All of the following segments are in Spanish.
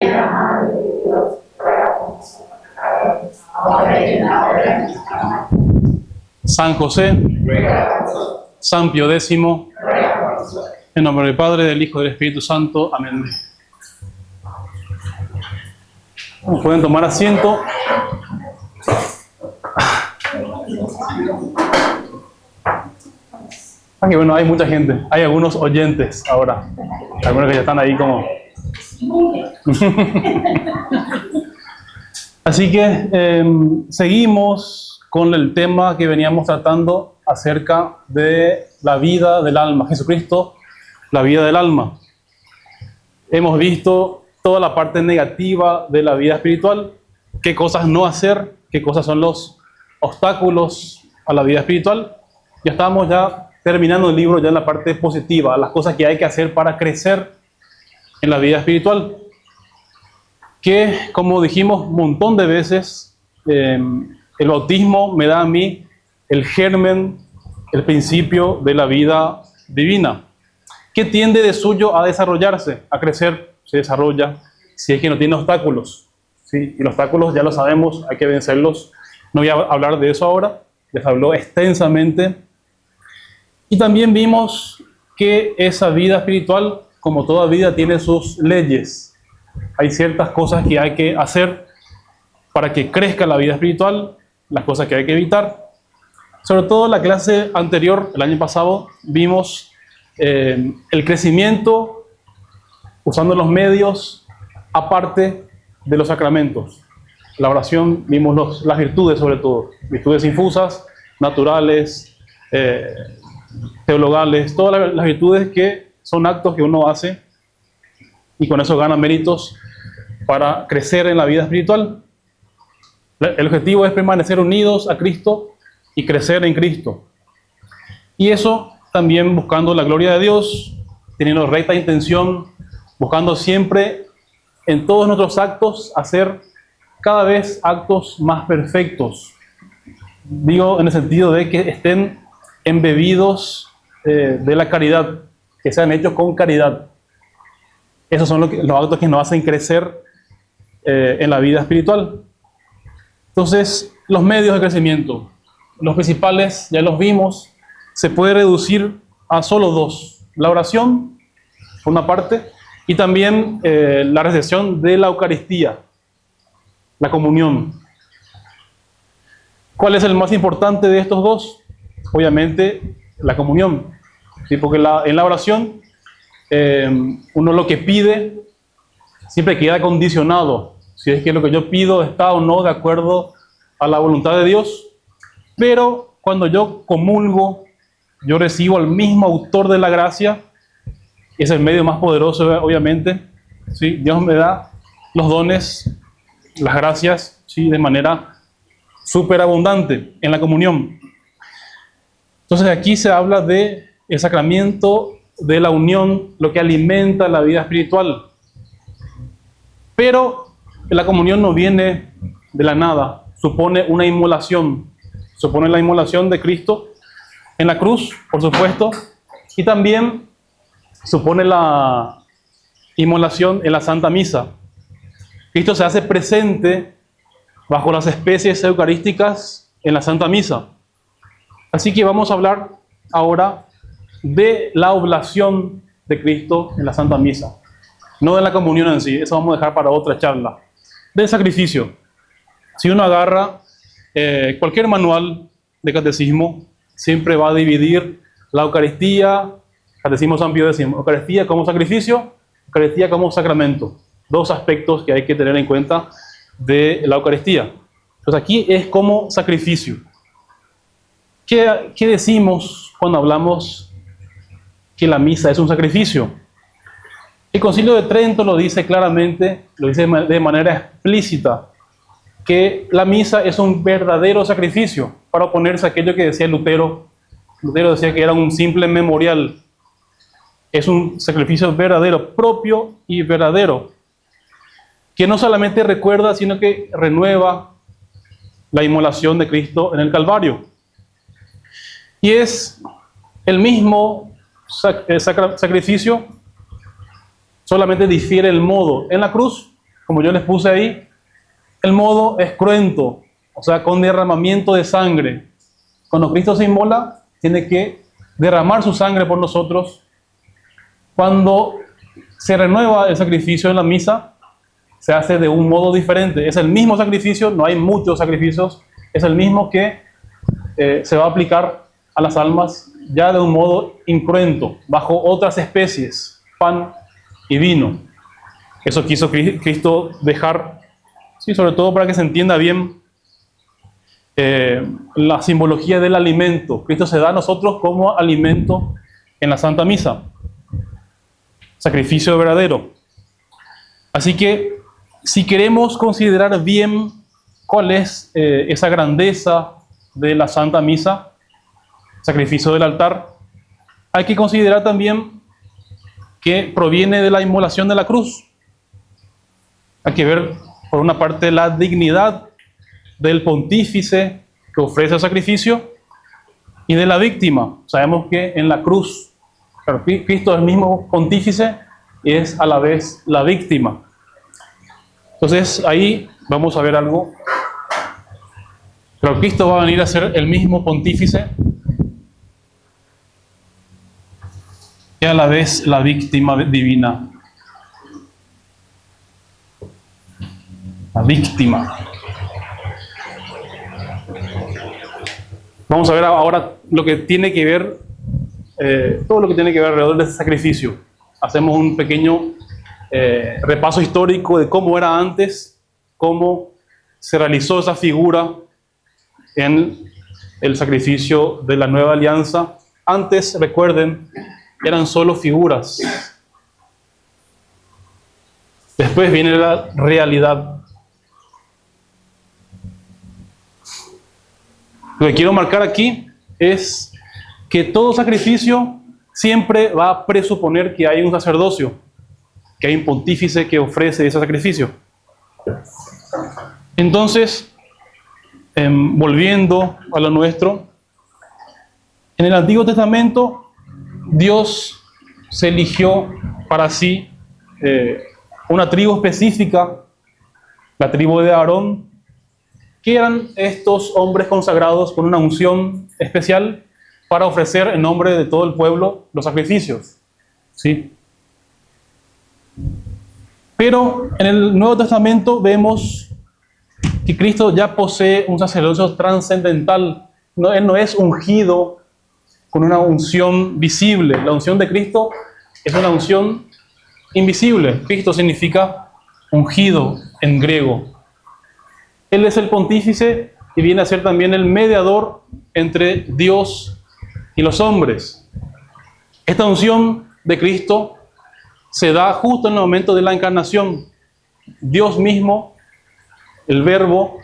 la Madre de Dios, ruega por nosotros pecadores, ahora y en la hora de nuestra muerte. San José, Ruega por nosotros, San Pío X, ruega por nosotros. en nombre del Padre, del Hijo y del Espíritu Santo. Amén. Bueno, pueden tomar asiento. Aunque bueno, hay mucha gente, hay algunos oyentes ahora, algunos que ya están ahí como... Así que seguimos con el tema que veníamos tratando acerca de la vida del alma. Jesucristo, la vida del alma. Hemos visto toda la parte negativa de la vida espiritual, qué cosas no hacer, qué cosas son los obstáculos a la vida espiritual. Ya estamos ya terminando el libro ya en la parte positiva, las cosas que hay que hacer para crecer en la vida espiritual. Que, como dijimos un montón de veces, el bautismo me da a mí el germen, el principio de la vida divina, que tiende de suyo a desarrollarse, a crecer, se desarrolla, si es que no tiene obstáculos. ¿Sí? Y los obstáculos ya lo sabemos, hay que vencerlos. No voy a hablar de eso ahora, les habló extensamente. Y también vimos que esa vida espiritual, como toda vida, tiene sus leyes. Hay ciertas cosas que hay que hacer para que crezca la vida espiritual, las cosas que hay que evitar. Sobre todo en la clase anterior, el año pasado, vimos el crecimiento usando los medios aparte de los sacramentos. La oración, vimos las virtudes sobre todo, virtudes infusas, naturales, teologales, todas las virtudes que son actos que uno hace y con eso gana méritos para crecer en la vida espiritual. El objetivo es permanecer unidos a Cristo y crecer en Cristo. Y eso también buscando la gloria de Dios, teniendo recta intención, buscando siempre en todos nuestros actos hacer cada vez actos más perfectos. Digo en el sentido de que estén embebidos de la caridad, que sean hechos con caridad. Esos son los actos que nos hacen crecer en la vida espiritual. Entonces, los medios de crecimiento, los principales, ya los vimos, se puede reducir a solo dos. La oración, por una parte, y también la recepción de la Eucaristía, la comunión. ¿Cuál es el más importante de estos dos? Obviamente, la comunión. ¿Sí? Porque en la oración, uno lo que pide siempre queda condicionado. Si es que lo que yo pido está o no de acuerdo a la voluntad de Dios. Pero cuando yo comulgo, yo recibo al mismo autor de la gracia, es el medio más poderoso, obviamente. ¿Sí? Dios me da los dones, las gracias, ¿sí? De manera súper abundante en la comunión. Entonces aquí se habla de el sacramento de la unión, lo que alimenta la vida espiritual. Pero la comunión no viene de la nada, supone una inmolación, supone la inmolación de Cristo en la cruz, por supuesto, y también supone la inmolación en la Santa Misa. Cristo se hace presente bajo las especies eucarísticas en la Santa Misa. Así que vamos a hablar ahora de la oblación de Cristo en la Santa Misa. No de la comunión en sí, eso vamos a dejar para otra charla. Del sacrificio. Si uno agarra cualquier manual de catecismo, siempre va a dividir la Eucaristía, Catecismo San Pío X, Eucaristía como sacrificio, Eucaristía como sacramento. Dos aspectos que hay que tener en cuenta de la Eucaristía. Entonces aquí es como sacrificio. ¿Qué decimos cuando hablamos que la misa es un sacrificio? El Concilio de Trento lo dice claramente, lo dice de manera explícita, que la misa es un verdadero sacrificio, para oponerse a aquello que decía Lutero. Lutero decía que era un simple memorial. Es un sacrificio verdadero, propio y verdadero, que no solamente recuerda, sino que renueva la inmolación de Cristo en el Calvario. Y es el mismo sacrificio, solamente difiere el modo. En la cruz como yo les puse ahí, el modo es cruento, o sea, con derramamiento de sangre. Cuando Cristo se inmola, tiene que derramar su sangre por nosotros. Cuando se renueva el sacrificio en la misa, se hace de un modo diferente. Es el mismo sacrificio, no hay muchos sacrificios, es el mismo que se va a aplicar a las almas ya de un modo incruento, bajo otras especies, pan y vino. Eso quiso Cristo dejar, sí, sobre todo para que se entienda bien la simbología del alimento. Cristo se da a nosotros como alimento en la Santa Misa. Sacrificio verdadero. Así que, si queremos considerar bien cuál es esa grandeza de la Santa Misa, sacrificio del altar, hay que considerar también que proviene de la inmolación de la cruz. Hay que ver, por una parte, la dignidad del pontífice que ofrece el sacrificio y de la víctima. Sabemos que en la cruz, claro, Cristo es el mismo pontífice y es a la vez la víctima. Entonces ahí vamos a ver algo. Pero Cristo va a venir a ser el mismo pontífice y a la vez la víctima divina. La víctima. Vamos a ver ahora lo que tiene que ver, todo lo que tiene que ver alrededor de ese sacrificio. Hacemos un pequeño repaso histórico de cómo era antes, cómo se realizó esa figura en el sacrificio de la nueva alianza. Antes, recuerden, eran solo figuras. Después viene la realidad. Lo que quiero marcar aquí es que todo sacrificio siempre va a presuponer que hay un sacerdocio, que hay un pontífice que ofrece ese sacrificio. Entonces, volviendo a lo nuestro, en el Antiguo Testamento Dios se eligió para sí una tribu específica, la tribu de Aarón, que eran estos hombres consagrados con una unción especial para ofrecer en nombre de todo el pueblo los sacrificios. ¿Sí? Pero en el Nuevo Testamento vemos que Cristo ya posee un sacerdocio trascendental. Él no es ungido con una unción visible. La unción de Cristo es una unción invisible. Cristo significa ungido en griego. Él es el pontífice y viene a ser también el mediador entre Dios y los hombres. Esta unción de Cristo se da justo en el momento de la encarnación. Dios mismo, el Verbo,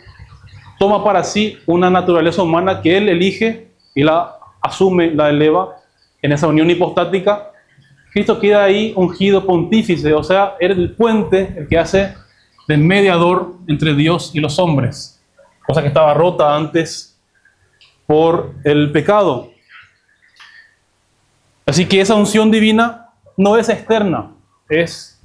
toma para sí una naturaleza humana que Él elige y la asume, la eleva en esa unión hipostática. Cristo queda ahí ungido pontífice, o sea, era el puente, el que hace de mediador entre Dios y los hombres, cosa que estaba rota antes por el pecado. Así que esa unción divina no es externa, es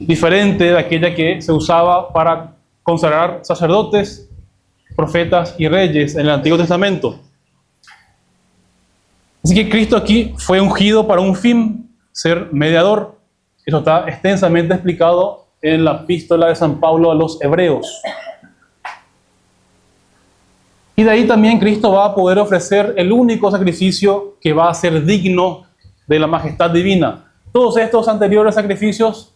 diferente de aquella que se usaba para consagrar sacerdotes, profetas y reyes en el Antiguo Testamento. Así que Cristo aquí fue ungido para un fin, ser mediador. Eso está extensamente explicado en la epístola de San Pablo a los Hebreos. Y de ahí también Cristo va a poder ofrecer el único sacrificio que va a ser digno de la majestad divina. Todos estos anteriores sacrificios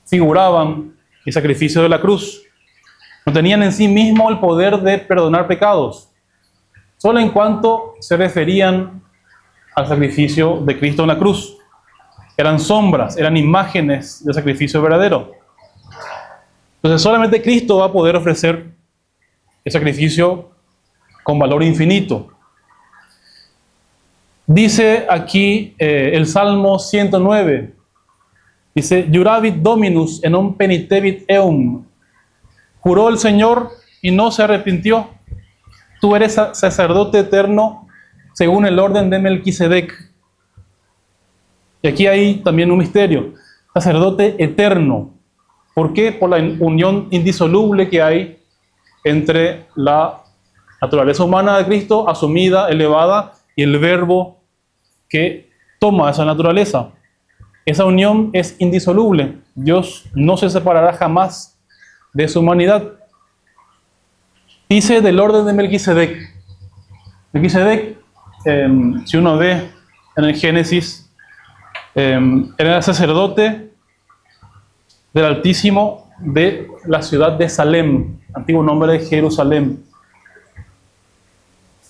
figuraban el sacrificio de la cruz. No tenían en sí mismo el poder de perdonar pecados, solo en cuanto se referían al sacrificio de Cristo en la cruz. Eran sombras, eran imágenes del sacrificio verdadero. Entonces solamente Cristo va a poder ofrecer el sacrificio con valor infinito. Dice aquí el Salmo 109, dice, Juravit Dominus et non penitebit eum. Juró el Señor y no se arrepintió. Tú eres sacerdote eterno según el orden de Melquisedec. Y aquí hay también un misterio. Sacerdote eterno. ¿Por qué? Por la unión indisoluble que hay entre la naturaleza humana de Cristo, asumida, elevada, y el Verbo que toma esa naturaleza. Esa unión es indisoluble. Dios no se separará jamás de su humanidad. Dice del orden de Melquisedec. Melquisedec, si uno ve en el Génesis, era el sacerdote del Altísimo de la ciudad de Salem, antiguo nombre de Jerusalén.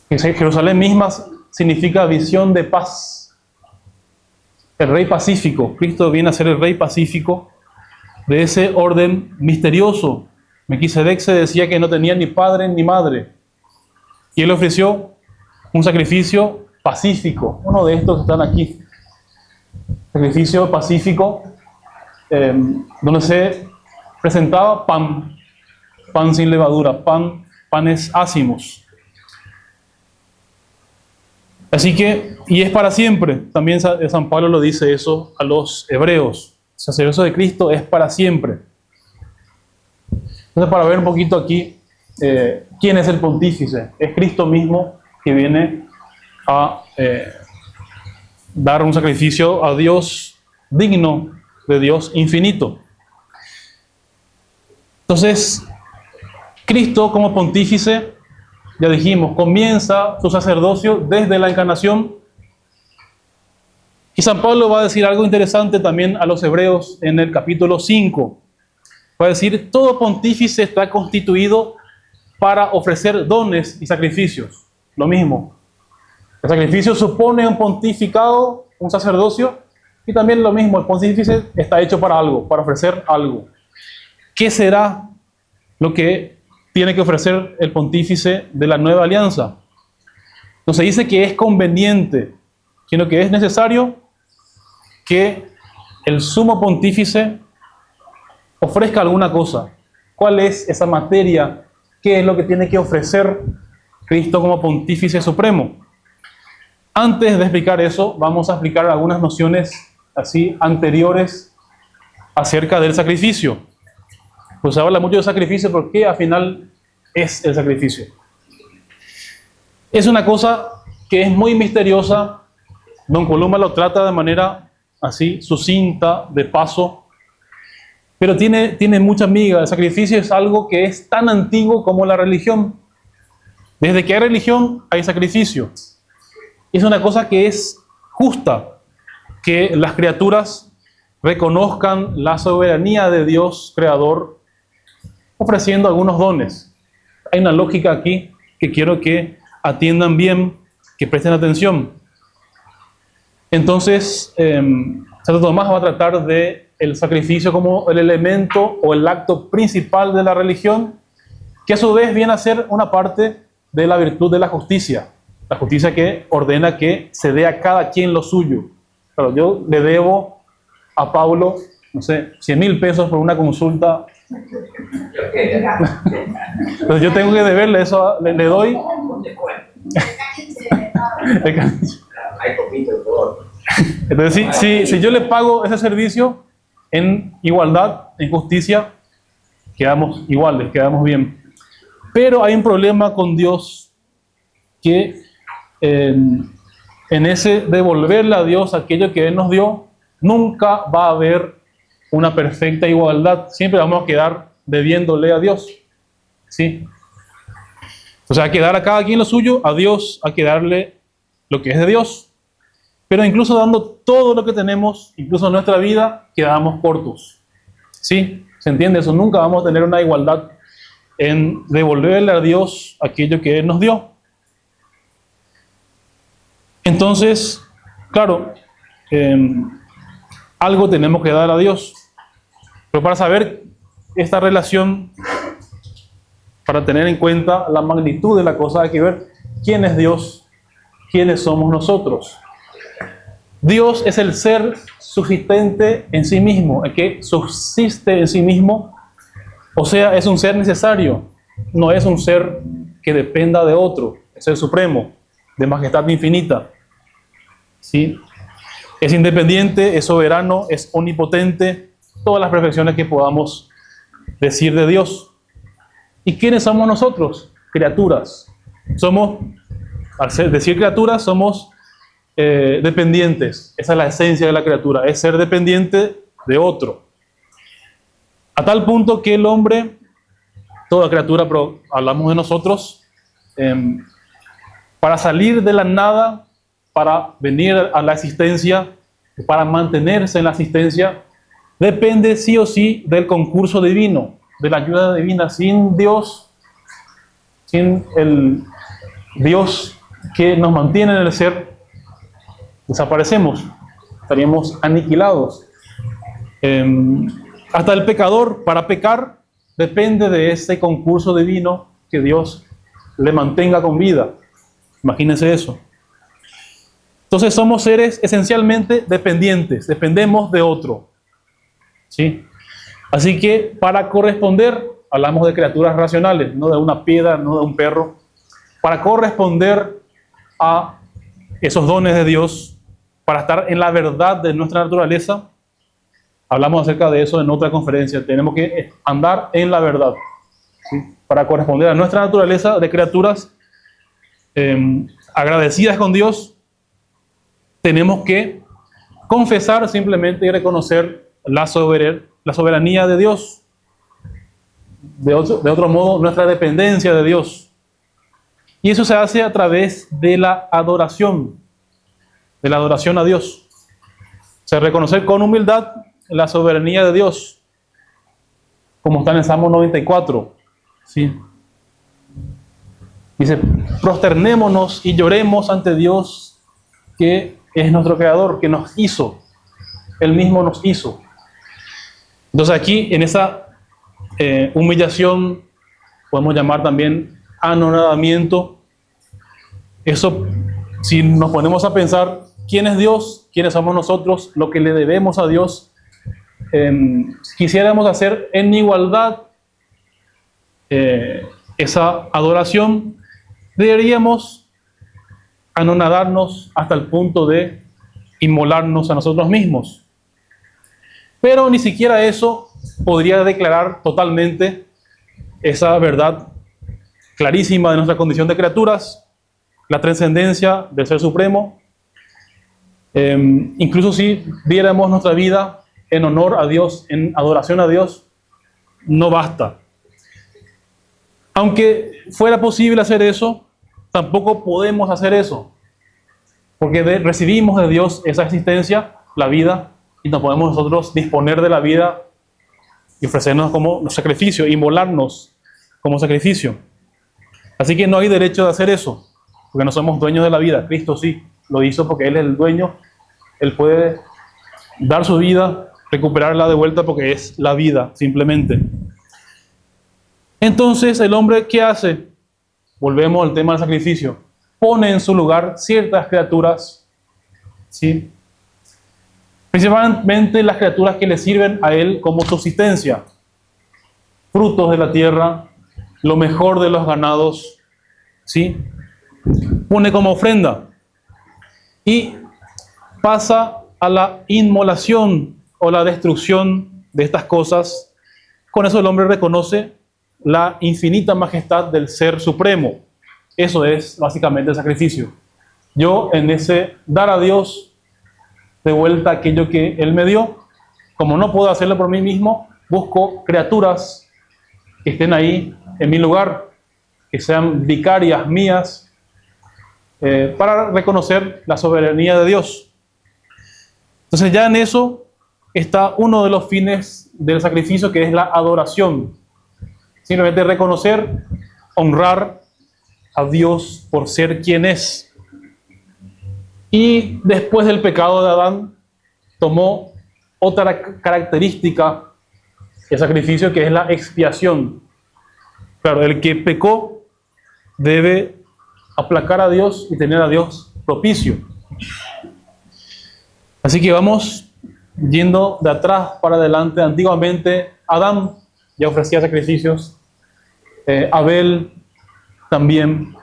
Jerusalén misma significa visión de paz. El rey pacífico. Cristo viene a ser el rey pacífico de ese orden misterioso. Melquisedec se decía que no tenía ni padre ni madre. Y él ofreció un sacrificio pacífico. Uno de estos están aquí. Sacrificio pacífico, donde se presentaba pan. Pan sin levadura, panes ácimos. Así que, y es para siempre. También San Pablo lo dice eso a los hebreos. El sacerdocio de Cristo es para siempre. Entonces, para ver un poquito aquí, ¿quién es el pontífice? Es Cristo mismo que viene a dar un sacrificio a Dios digno de Dios infinito. Entonces, Cristo como pontífice, ya dijimos, comienza su sacerdocio desde la encarnación. Y San Pablo va a decir algo interesante también a los hebreos en el capítulo 5. Va a decir, todo pontífice está constituido para ofrecer dones y sacrificios. Lo mismo. El sacrificio supone un pontificado, un sacerdocio, y también lo mismo, el pontífice está hecho para algo, para ofrecer algo. ¿Qué será lo que tiene que ofrecer el pontífice de la nueva alianza? Entonces dice que es conveniente, sino que es necesario que el sumo pontífice ofrezca alguna cosa. ¿Cuál es esa materia? ¿Qué es lo que tiene que ofrecer Cristo como pontífice supremo? Antes de explicar eso, vamos a explicar algunas nociones así anteriores acerca del sacrificio. Pues se habla mucho de sacrificio, pero ¿qué al final es el sacrificio? Es una cosa que es muy misteriosa. Don Columba lo trata de manera así, sucinta, de paso, pero tiene mucha miga. El sacrificio es algo que es tan antiguo como la religión. Desde que hay religión, hay sacrificio. Es una cosa que es justa, que las criaturas reconozcan la soberanía de Dios creador, ofreciendo algunos dones. Hay una lógica aquí que quiero que atiendan bien, que presten atención. Entonces, Santo Tomás va a tratar de el sacrificio como el elemento o el acto principal de la religión, que a su vez viene a ser una parte de la virtud de la justicia que ordena que se dé a cada quien lo suyo. Pero yo le debo a Pablo, no sé, 100.000 pesos por una consulta. Entonces yo tengo que deberle eso, le doy. Entonces, si yo le pago ese servicio en igualdad, en justicia, quedamos iguales, quedamos bien. Pero hay un problema con Dios, que en ese devolverle a Dios aquello que Él nos dio, nunca va a haber una perfecta igualdad. Siempre vamos a quedar debiéndole a Dios. ¿Sí? O sea, hay que dar a cada quien lo suyo, a Dios hay que darle lo que es de Dios. Pero incluso dando todo lo que tenemos, incluso en nuestra vida, quedamos cortos. ¿Sí? ¿Se entiende eso? Nunca vamos a tener una igualdad en devolverle a Dios aquello que Él nos dio. Entonces, claro, algo tenemos que dar a Dios. Pero para saber esta relación, para tener en cuenta la magnitud de la cosa, hay que ver quién es Dios, quiénes somos nosotros. Dios es el ser subsistente en sí mismo, el que subsiste en sí mismo, o sea, es un ser necesario, no es un ser que dependa de otro, es el supremo, de majestad infinita. ¿Sí? Es independiente, es soberano, es omnipotente, todas las perfecciones que podamos decir de Dios. ¿Y quiénes somos nosotros? Criaturas. Somos, al decir criaturas, somos dependientes. Esa es la esencia de la criatura, es ser dependiente de otro. A tal punto que el hombre, toda criatura, pero hablamos de nosotros, para salir de la nada, para venir a la existencia, para mantenerse en la existencia, depende sí o sí del concurso divino, de la ayuda divina. Sin Dios, sin el Dios que nos mantiene en el ser, desaparecemos, estaríamos aniquilados. Hasta el pecador, para pecar, depende de ese concurso divino que Dios le mantenga con vida. Imagínense eso. Entonces somos seres esencialmente dependientes, dependemos de otro. ¿Sí? Así que para corresponder, hablamos de criaturas racionales, no de una piedra, no de un perro. Para corresponder a esos dones de Dios, para estar en la verdad de nuestra naturaleza, hablamos acerca de eso en otra conferencia, tenemos que andar en la verdad. ¿Sí? Para corresponder a nuestra naturaleza de criaturas agradecidas con Dios, tenemos que confesar simplemente y reconocer la soberanía de Dios. De otro modo, nuestra dependencia de Dios. Y eso se hace a través de la adoración a Dios. O sea, reconocer con humildad la soberanía de Dios, como está en el Salmo 94. ¿Sí? Dice, prosternémonos y lloremos ante Dios, que es nuestro Creador, que nos hizo. Él mismo nos hizo. Entonces aquí, en esa humillación, podemos llamar también anonadamiento. Eso, si nos ponemos a pensar quién es Dios, quiénes somos nosotros, lo que le debemos a Dios, quisiéramos hacer en igualdad esa adoración, deberíamos anonadarnos hasta el punto de inmolarnos a nosotros mismos. Pero ni siquiera eso podría declarar totalmente esa verdad clarísima de nuestra condición de criaturas, la trascendencia del Ser Supremo. Incluso si diéramos nuestra vida en honor a Dios, en adoración a Dios, no basta. Aunque fuera posible hacer eso, tampoco podemos hacer eso, porque recibimos de Dios esa existencia, la vida, y no podemos nosotros disponer de la vida y ofrecernos como sacrificio, inmolarnos como sacrificio. Así que no hay derecho de hacer eso, porque no somos dueños de la vida. Cristo sí lo hizo porque Él es el dueño. Él puede dar su vida, recuperarla de vuelta porque es la vida, simplemente. Entonces, ¿el hombre qué hace? Volvemos al tema del sacrificio. Pone en su lugar ciertas criaturas, ¿sí? Principalmente las criaturas que le sirven a él como subsistencia. Frutos de la tierra, lo mejor de los ganados, ¿sí? Pone como ofrenda. Y pasa a la inmolación o la destrucción de estas cosas. Con eso el hombre reconoce la infinita majestad del Ser Supremo. Eso es básicamente el sacrificio. Yo, en ese dar a Dios de vuelta aquello que Él me dio, como no puedo hacerlo por mí mismo, busco criaturas que estén ahí en mi lugar, que sean vicarias mías, para reconocer la soberanía de Dios. Entonces ya en eso está uno de los fines del sacrificio, que es la adoración. Simplemente reconocer, honrar a Dios por ser quien es. Y después del pecado de Adán, tomó otra característica del sacrificio, que es la expiación. Claro, el que pecó debe aplacar a Dios y tener a Dios propicio. Así que vamos yendo de atrás para adelante. Antiguamente, Adán ya ofrecía sacrificios. Abel también.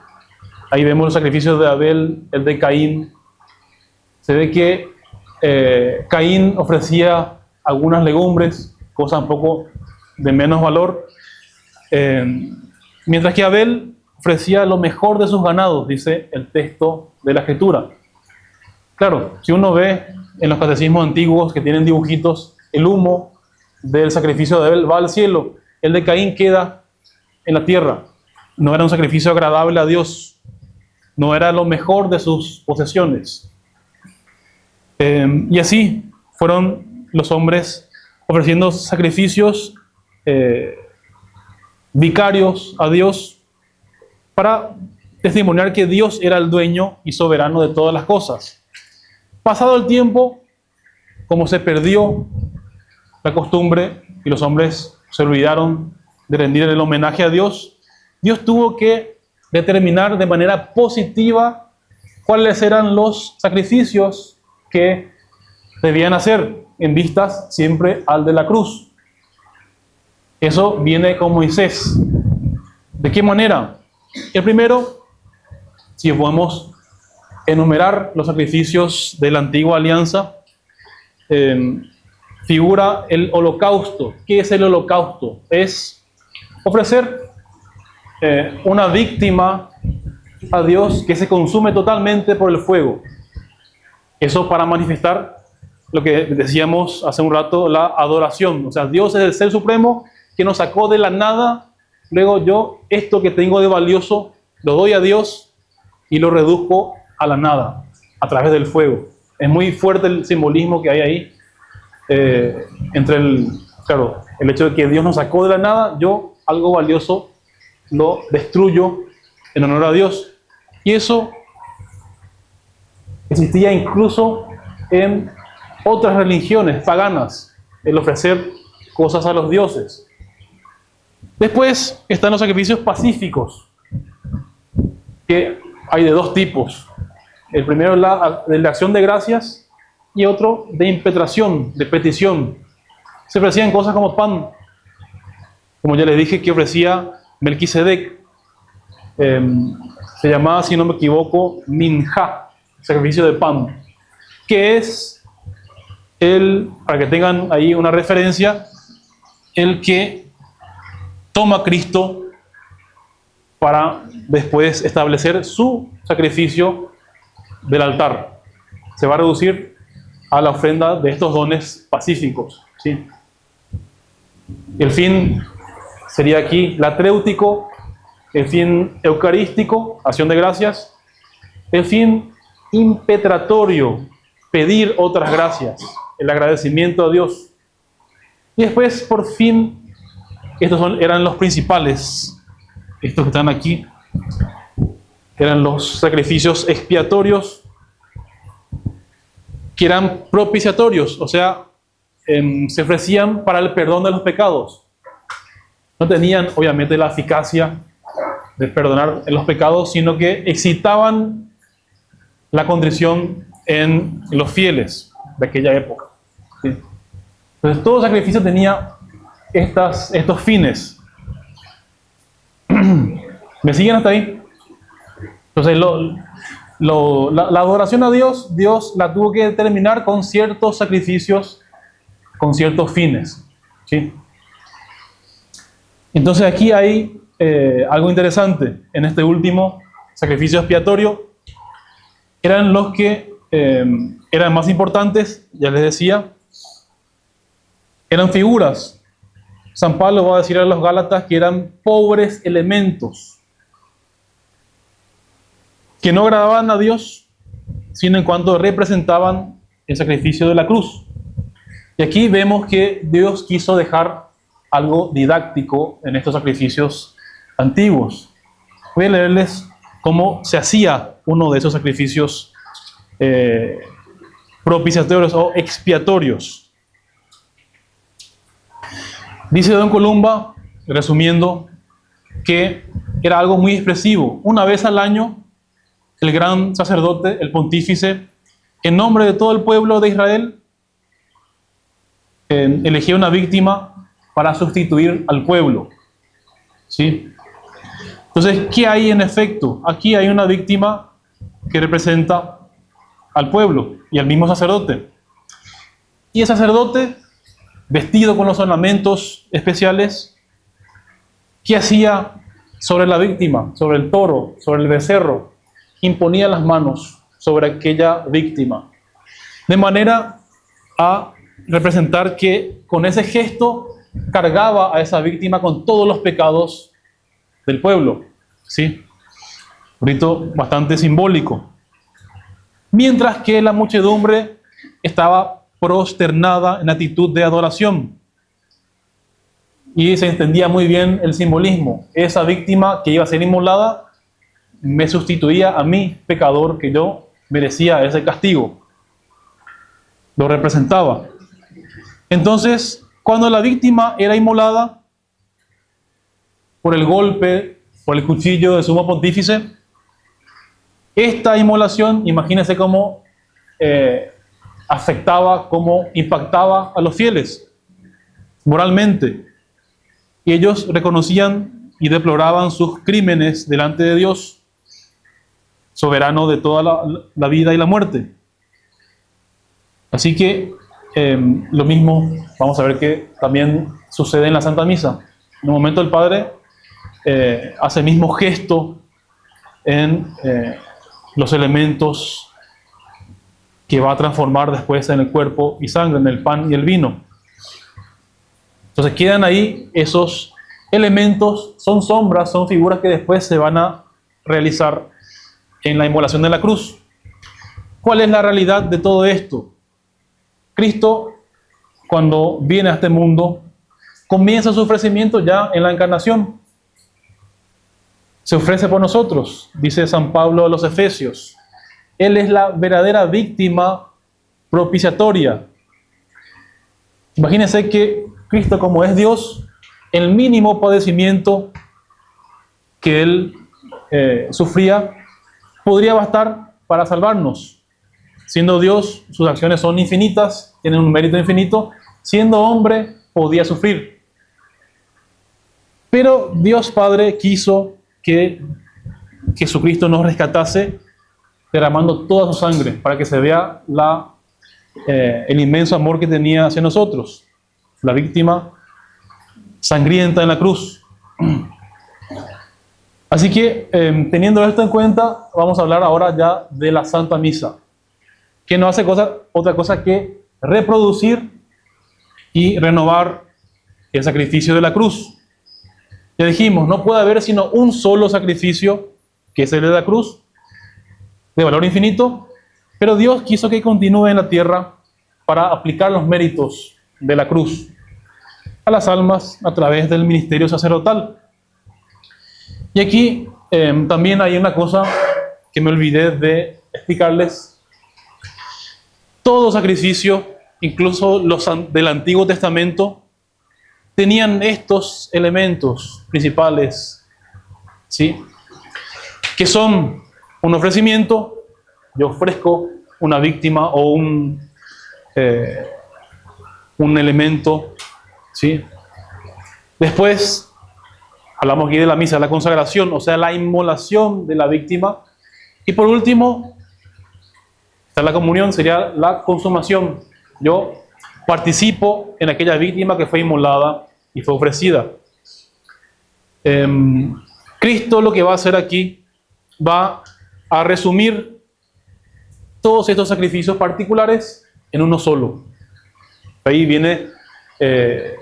Ahí vemos los sacrificios de Abel, el de Caín. Se ve que Caín ofrecía algunas legumbres, cosa un poco de menos valor. Mientras que Abel ofrecía lo mejor de sus ganados, dice el texto de la Escritura. Claro, si uno ve en los catecismos antiguos que tienen dibujitos, el humo del sacrificio de Abel va al cielo, el de Caín queda en la tierra. No era un sacrificio agradable a Dios, no era lo mejor de sus posesiones. Y así fueron los hombres ofreciendo sacrificios vicarios a Dios para testimoniar que Dios era el dueño y soberano de todas las cosas. Pasado el tiempo, como se perdió la costumbre y los hombres se olvidaron de rendir el homenaje a Dios, Dios tuvo que determinar de manera positiva cuáles eran los sacrificios que debían hacer, en vistas siempre al de la cruz. Eso viene con Moisés. ¿De qué manera? El primero, si podemos enumerar los sacrificios de la antigua alianza, figura el holocausto. ¿Qué es el holocausto? Es ofrecer una víctima a Dios que se consume totalmente por el fuego. Eso para manifestar lo que decíamos hace un rato, la adoración. O sea, Dios es el Ser Supremo que nos sacó de la nada. Luego yo, esto que tengo de valioso, lo doy a Dios y lo reduzco a la nada, a través del fuego. Es muy fuerte el simbolismo que hay ahí, entre el hecho de que Dios nos sacó de la nada, yo, algo valioso, lo destruyo en honor a Dios. Y eso existía incluso en otras religiones paganas, el ofrecer cosas a los dioses. Después están los sacrificios pacíficos, que hay de dos tipos. El primero es de acción de gracias y otro de impetración, de petición. Se ofrecían cosas como pan, como ya les dije que ofrecía Melquisedec. Se llamaba, si no me equivoco, minjá, sacrificio de pan, que es para que tengan ahí una referencia, el que toma a Cristo para después establecer su sacrificio del altar. Se va a reducir a la ofrenda de estos dones pacíficos, ¿sí? El fin sería aquí latréutico, el fin eucarístico, acción de gracias, el fin impetratorio, pedir otras gracias, el agradecimiento a Dios. Y después, por fin, eran los principales, estos que están aquí, eran los sacrificios expiatorios, que eran propiciatorios, o sea, se ofrecían para el perdón de los pecados. No tenían, obviamente, la eficacia de perdonar los pecados, sino que excitaban la contrición en los fieles de aquella época, ¿sí? Entonces, todo sacrificio tenía estos fines. ¿Me siguen hasta ahí? Entonces, la adoración a Dios, Dios la tuvo que determinar con ciertos sacrificios, con ciertos fines, ¿sí? Entonces, aquí hay algo interesante. En este último sacrificio expiatorio, eran los que eran más importantes, ya les decía, eran figuras. San Pablo va a decir a los Gálatas que eran pobres elementos, que no agradaban a Dios, sino en cuanto representaban el sacrificio de la cruz. Y aquí vemos que Dios quiso dejar algo didáctico en estos sacrificios antiguos. Voy a leerles cómo se hacía uno de esos sacrificios propiciatorios o expiatorios. Dice Don Columba, resumiendo, que era algo muy expresivo. Una vez al año, el gran sacerdote, el pontífice, en nombre de todo el pueblo de Israel, elegía una víctima para sustituir al pueblo, ¿sí? Entonces, ¿qué hay en efecto? Aquí hay una víctima que representa al pueblo y al mismo sacerdote. Y el sacerdote vestido con los ornamentos especiales, ¿qué hacía sobre la víctima, sobre el toro, sobre el becerro? Imponía las manos sobre aquella víctima, de manera a representar que con ese gesto cargaba a esa víctima con todos los pecados del pueblo. ¿Sí? Un rito bastante simbólico. Mientras que la muchedumbre estaba prosternada en actitud de adoración. Y se entendía muy bien el simbolismo. Esa víctima que iba a ser inmolada me sustituía a mí, pecador, que yo merecía ese castigo. Lo representaba. Entonces, cuando la víctima era inmolada por el golpe, por el cuchillo del sumo pontífice, esta inmolación, imagínense cómo afectaba, cómo impactaba a los fieles moralmente. Y ellos reconocían y deploraban sus crímenes delante de Dios, soberano de toda la vida y la muerte. Así que lo mismo vamos a ver que también sucede en la Santa Misa. En un momento el Padre hace el mismo gesto en los elementos que va a transformar después en el cuerpo y sangre, en el pan y el vino. Entonces quedan ahí esos elementos, son sombras, son figuras que después se van a realizar en la inmolación de la cruz. ¿Cuál es la realidad de todo esto? Cristo, cuando viene a este mundo, comienza su ofrecimiento ya en la encarnación. Se ofrece por nosotros, dice San Pablo a los Efesios. Él es la verdadera víctima propiciatoria. Imagínense que Cristo, como es Dios, el mínimo padecimiento que Él sufría podría bastar para salvarnos. Siendo Dios, sus acciones son infinitas, tienen un mérito infinito. Siendo hombre, podía sufrir. Pero Dios Padre quiso que Jesucristo nos rescatase derramando toda su sangre para que se vea el inmenso amor que tenía hacia nosotros. La víctima sangrienta en la cruz. Así que, teniendo esto en cuenta, vamos a hablar ahora ya de la Santa Misa, que no hace otra cosa que reproducir y renovar el sacrificio de la cruz. Ya dijimos, no puede haber sino un solo sacrificio, que es el de la cruz, de valor infinito, pero Dios quiso que continúe en la tierra para aplicar los méritos de la cruz a las almas a través del ministerio sacerdotal. Y aquí también hay una cosa que me olvidé de explicarles. Todo sacrificio, incluso los del Antiguo Testamento, tenían estos elementos principales, ¿sí? Que son un ofrecimiento. Yo ofrezco una víctima o un elemento, ¿sí? Después hablamos aquí de la misa, la consagración, o sea, la inmolación de la víctima. Y por último, está la comunión, sería la consumación. Yo participo en aquella víctima que fue inmolada y fue ofrecida. Cristo lo que va a hacer aquí, va a resumir todos estos sacrificios particulares en uno solo. Ahí viene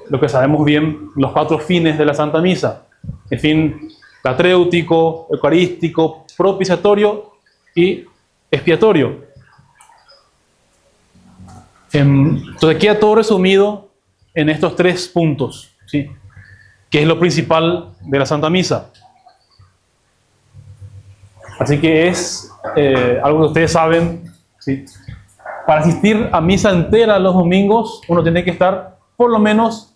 lo que sabemos bien, los 4 fines de la Santa Misa. El fin latréutico, eucarístico, propiciatorio y expiatorio. Entonces queda todo resumido en estos 3 puntos, ¿sí? Que es lo principal de la Santa Misa. Así que es algo que ustedes saben, ¿sí? Para asistir a misa entera los domingos, uno tiene que estar por lo menos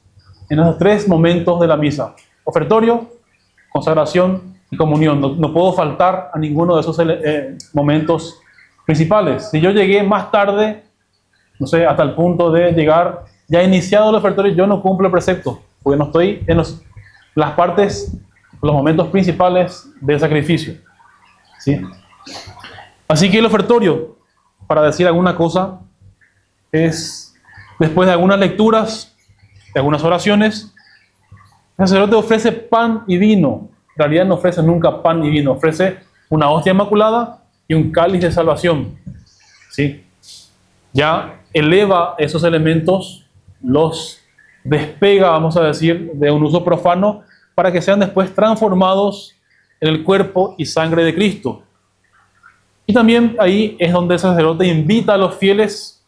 en esos 3 momentos de la misa: ofertorio, consagración y comunión. No puedo faltar a ninguno de esos momentos principales. Si yo llegué más tarde, no sé, hasta el punto de llegar ya iniciado el ofertorio, yo no cumplo el precepto, porque no estoy en las partes, los momentos principales del sacrificio, ¿sí? Así que el ofertorio, para decir alguna cosa, es después de algunas lecturas de algunas oraciones, el sacerdote ofrece pan y vino. En realidad no ofrece nunca pan y vino, ofrece una hostia inmaculada y un cáliz de salvación. ¿Sí? Ya eleva esos elementos, los despega, vamos a decir, de un uso profano para que sean después transformados en el cuerpo y sangre de Cristo. Y también ahí es donde el sacerdote invita a los fieles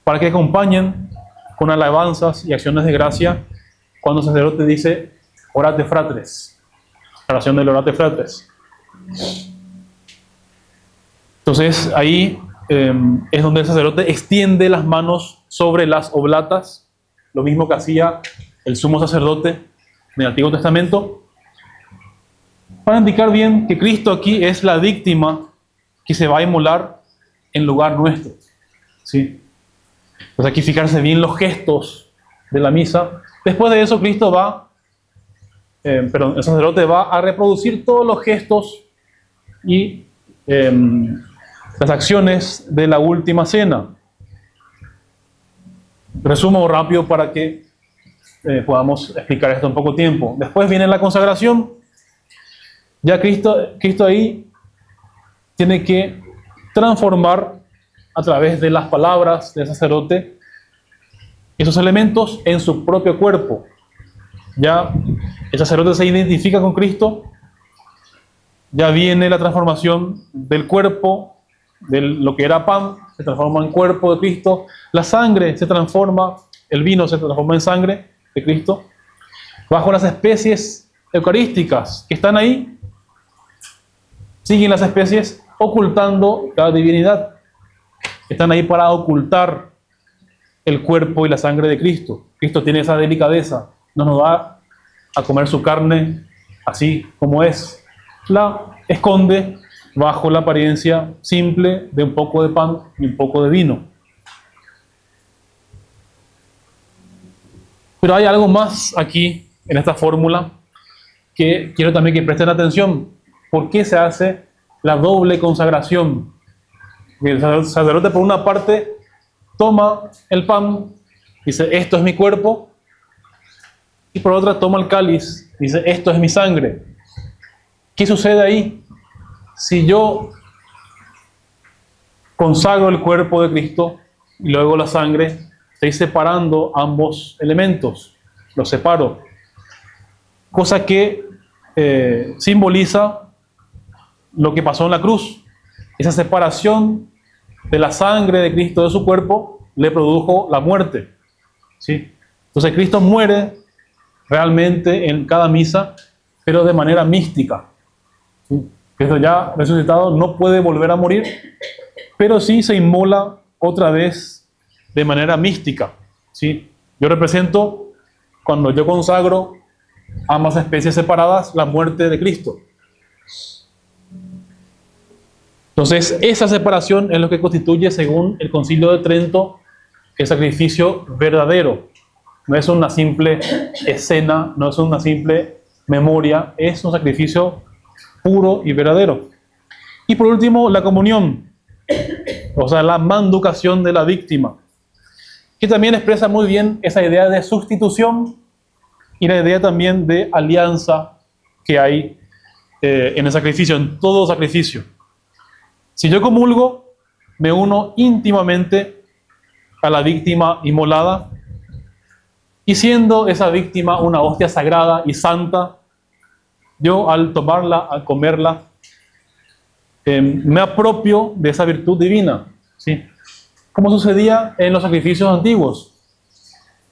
para que acompañen con alabanzas y acciones de gracia cuando el sacerdote dice orate fratres, la oración del orate fratres. Entonces ahí es donde el sacerdote extiende las manos sobre las oblatas, lo mismo que hacía el sumo sacerdote en el Antiguo Testamento, para indicar bien que Cristo aquí es la víctima que se va a inmolar en lugar nuestro. ¿Sí? Entonces aquí fijarse bien los gestos de la misa. Después de eso Cristo el sacerdote va a reproducir todos los gestos y las acciones de la última cena. Resumo rápido para que podamos explicar esto en poco tiempo. Después viene la consagración. Ya Cristo ahí tiene que transformar a través de las palabras del sacerdote esos elementos en su propio cuerpo. Ya el sacerdote se identifica con Cristo, ya viene la transformación del cuerpo, de lo que era pan, se transforma en cuerpo de Cristo, la sangre se transforma, el vino se transforma en sangre de Cristo, bajo las especies eucarísticas que están ahí, siguen las especies ocultando la divinidad. Están ahí para ocultar el cuerpo y la sangre de Cristo. Cristo tiene esa delicadeza, no nos da a comer su carne así como es. La esconde bajo la apariencia simple de un poco de pan y un poco de vino. Pero hay algo más aquí en esta fórmula que quiero también que presten atención. ¿Por qué se hace la doble consagración? El sacerdote por una parte toma el pan, dice esto es mi cuerpo, y por otra toma el cáliz, dice esto es mi sangre. ¿Qué sucede ahí? Si yo consagro el cuerpo de Cristo y luego la sangre, estoy separando ambos elementos, los separo, cosa que simboliza lo que pasó en la cruz. Esa separación de la sangre de Cristo de su cuerpo le produjo la muerte. ¿Sí? Entonces Cristo muere realmente en cada misa, pero de manera mística. ¿Sí? Cristo ya resucitado no puede volver a morir, pero sí se inmola otra vez de manera mística. ¿Sí? Yo represento, cuando yo consagro ambas especies separadas, la muerte de Cristo. Entonces, esa separación es lo que constituye, según el Concilio de Trento, el sacrificio verdadero. No es una simple escena, no es una simple memoria, es un sacrificio puro y verdadero. Y por último, la comunión, o sea, la manducación de la víctima, que también expresa muy bien esa idea de sustitución y la idea también de alianza que hay en el sacrificio, en todo sacrificio. Si yo comulgo, me uno íntimamente a la víctima inmolada, y siendo esa víctima una hostia sagrada y santa, yo al tomarla, al comerla, me apropio de esa virtud divina, ¿sí? Como sucedía en los sacrificios antiguos,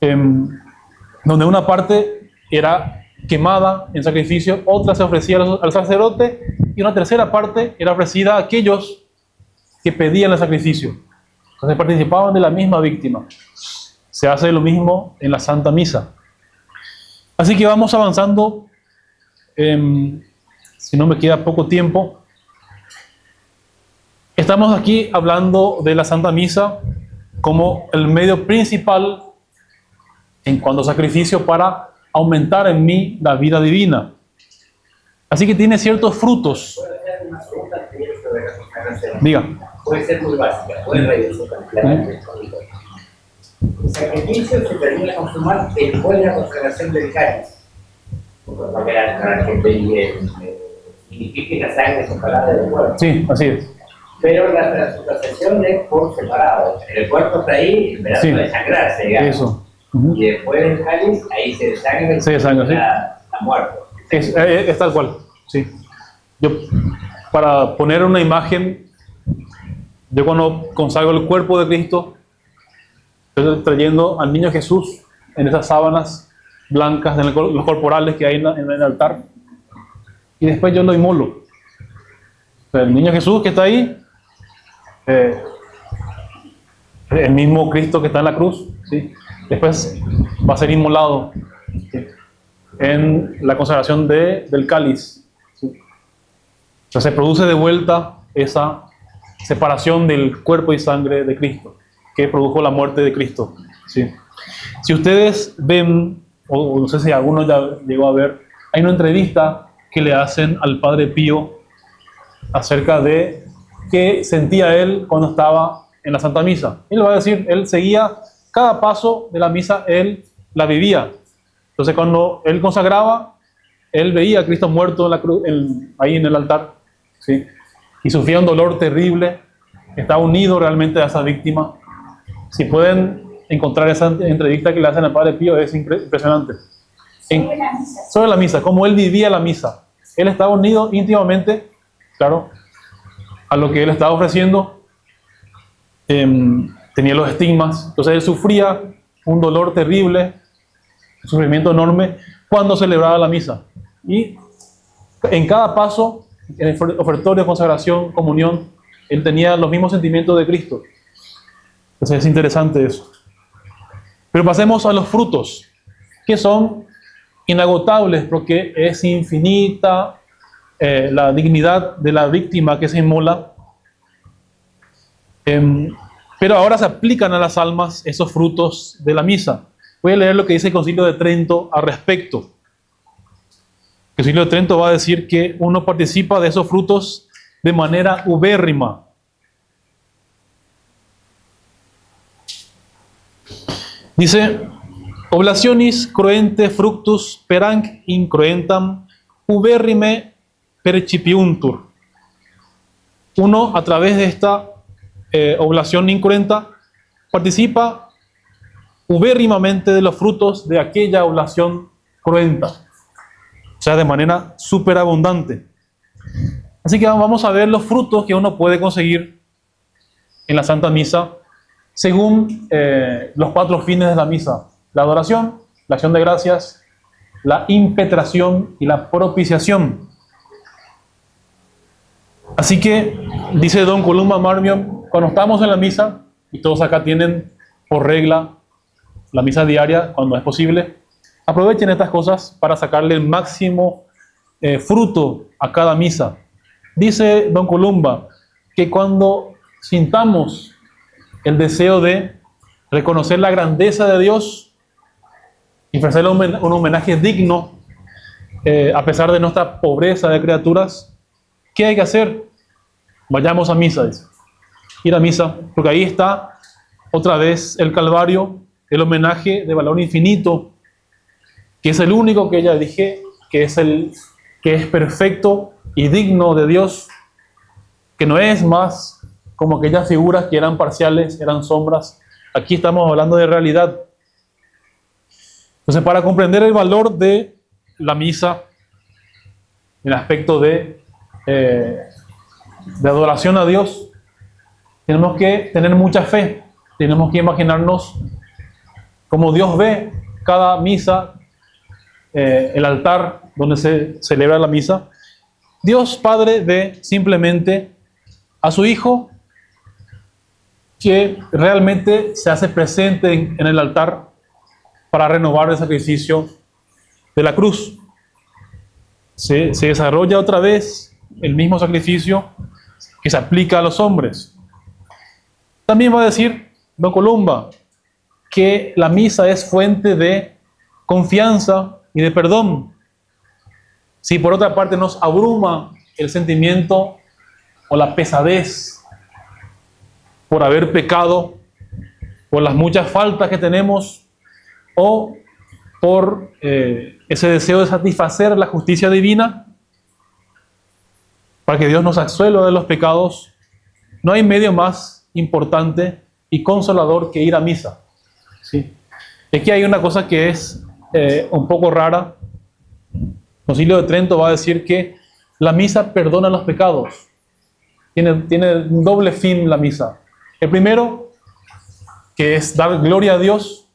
donde una parte era quemada en sacrificio, otra se ofrecía al sacerdote y una tercera parte era ofrecida a aquellos que pedían el sacrificio. Entonces participaban de la misma víctima. Se hace lo mismo en la Santa Misa. Así que vamos avanzando. Si no me queda poco tiempo. Estamos aquí hablando de la Santa Misa como el medio principal en cuanto a sacrificio para aumentar en mí la vida divina. Así que tiene ciertos frutos. Diga. Puede ser muy básica, puede revisar claramente. El sacrificio se termina de consumar después de la consagración del cáliz. Porque la gente significa la sangre separada del cuerpo. Sí, así es. Pero la transubstanciación es por separado. El cuerpo está ahí esperando Sí. desangrarse, digamos. Eso. Y después del cáliz, ahí se desangra y Se desangra, sí. está muerto. Es tal cual, sí. Yo, para poner una imagen, yo cuando consagro el cuerpo de Cristo, estoy trayendo al niño Jesús en esas sábanas blancas, en los corporales que hay en el altar, y después yo lo inmolo. O sea, el niño Jesús que está ahí, el mismo Cristo que está en la cruz, ¿sí? Después va a ser inmolado, ¿sí?, en la consagración del cáliz, ¿sí? O sea, se produce de vuelta esa separación del cuerpo y sangre de Cristo, que produjo la muerte de Cristo, ¿sí? Si ustedes ven, o no sé si alguno ya llegó a ver, hay una entrevista que le hacen al Padre Pío acerca de qué sentía él cuando estaba en la Santa Misa. Él va a decir, él seguía cada paso de la misa, él la vivía. Entonces cuando él consagraba, él veía a Cristo muerto en la cruz, ahí en el altar, ¿sí? Y sufría un dolor terrible, estaba unido realmente a esa víctima. Si pueden encontrar esa entrevista que le hacen al Padre Pío, es impresionante. Sobre la misa, cómo él vivía la misa. Él estaba unido íntimamente, claro, a lo que él estaba ofreciendo. Tenía los estigmas, entonces él sufría un dolor terrible, un sufrimiento enorme cuando celebraba la misa. Y en cada paso, en el ofertorio, consagración, comunión, él tenía los mismos sentimientos de Cristo. Entonces es interesante eso. Pero pasemos a los frutos, que son inagotables porque es infinita la dignidad de la víctima que se inmola. Pero ahora se aplican a las almas esos frutos de la misa. Voy a leer lo que dice el Concilio de Trento al respecto. El Concilio de Trento va a decir que uno participa de esos frutos de manera ubérrima. Dice, oblationis croente fructus peranc incroentam ubérrime percipiuntur. Uno, a través de esta oblación incruenta, participa ubérrimamente de los frutos de aquella oblación cruenta, o sea, de manera superabundante. Así que vamos a ver los frutos que uno puede conseguir en la Santa Misa según los 4 fines de la misa: la adoración, la acción de gracias, la impetración y la propiciación. Así que, dice Don Columba Marmion, cuando estamos en la misa, y todos acá tienen por regla la misa diaria cuando es posible, aprovechen estas cosas para sacarle el máximo fruto a cada misa. Dice Don Columba que cuando sintamos el deseo de reconocer la grandeza de Dios y ofrecerle un homenaje digno, a pesar de nuestra pobreza de criaturas, ¿qué hay que hacer? Vayamos a misa, dice. Ir a misa, porque ahí está otra vez el Calvario, el homenaje de valor infinito, que es el único que ya dije, que es perfecto y digno de Dios, que no es más como aquellas figuras que eran parciales, eran sombras. Aquí estamos hablando de realidad. Entonces, para comprender el valor de la misa, en el aspecto de adoración a Dios, tenemos que tener mucha fe, tenemos que imaginarnos cómo Dios ve cada misa, el altar donde se celebra la misa. Dios Padre ve simplemente a su Hijo, que realmente se hace presente en el altar para renovar el sacrificio de la cruz. Se desarrolla otra vez el mismo sacrificio que se aplica a los hombres. También va a decir Don Columba que la misa es fuente de confianza y de perdón. Si por otra parte nos abruma el sentimiento o la pesadez por haber pecado, por las muchas faltas que tenemos o por ese deseo de satisfacer la justicia divina, para que Dios nos absuelva de los pecados, no hay medio más importante y consolador que ir a misa. ¿Sí? Es que hay una cosa que es un poco rara. El Concilio de Trento va a decir que la misa perdona los pecados. Tiene un doble fin la misa. El primero, que es dar gloria a Dios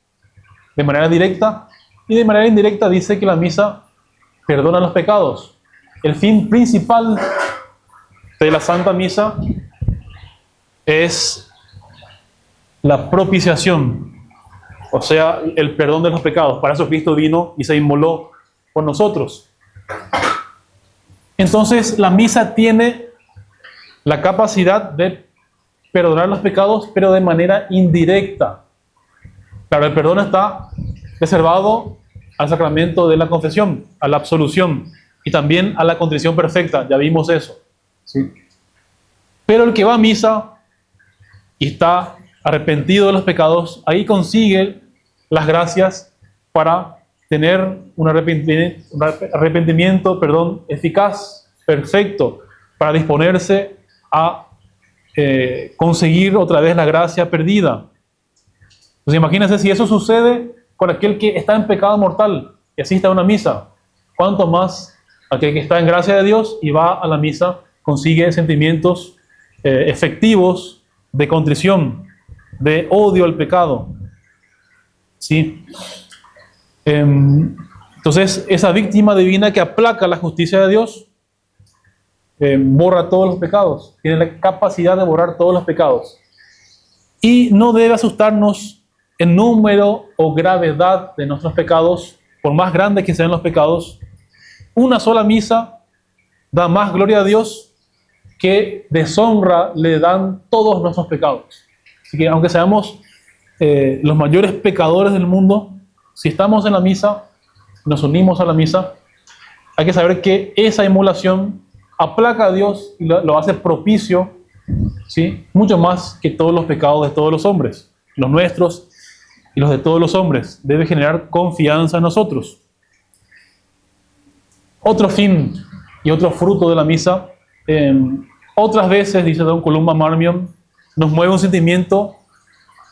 de manera directa, y de manera indirecta dice que la misa perdona los pecados. El fin principal de la Santa Misa es la propiciación, o sea, el perdón de los pecados. Para eso Cristo vino y se inmoló por nosotros. Entonces, la misa tiene la capacidad de perdonar los pecados, pero de manera indirecta. Claro, el perdón está reservado al sacramento de la confesión, a la absolución y también a la contrición perfecta. Ya vimos eso. ¿Sí? Pero el que va a misa y está arrepentido de los pecados, ahí consigue las gracias para tener un arrepentimiento, eficaz, perfecto, para disponerse a conseguir otra vez la gracia perdida. Entonces imagínense si eso sucede con aquel que está en pecado mortal y asiste a una misa, cuánto más aquel que está en gracia de Dios y va a la misa consigue sentimientos efectivos de contrición, de odio al pecado. ¿Sí? Entonces, esa víctima divina que aplaca la justicia de Dios, borra todos los pecados, tiene la capacidad de borrar todos los pecados. Y no debe asustarnos el número o gravedad de nuestros pecados, por más grandes que sean los pecados. Una sola misa da más gloria a Dios que deshonra le dan todos nuestros pecados. Así que aunque seamos los mayores pecadores del mundo, si estamos en la misa, nos unimos a la misa, hay que saber que esa inmolación aplaca a Dios y lo hace propicio, ¿sí? Mucho más que todos los pecados de todos los hombres, los nuestros y los de todos los hombres. Debe generar confianza en nosotros. Otro fin y otro fruto de la misa, otras veces, dice Don Columba Marmion, nos mueve un sentimiento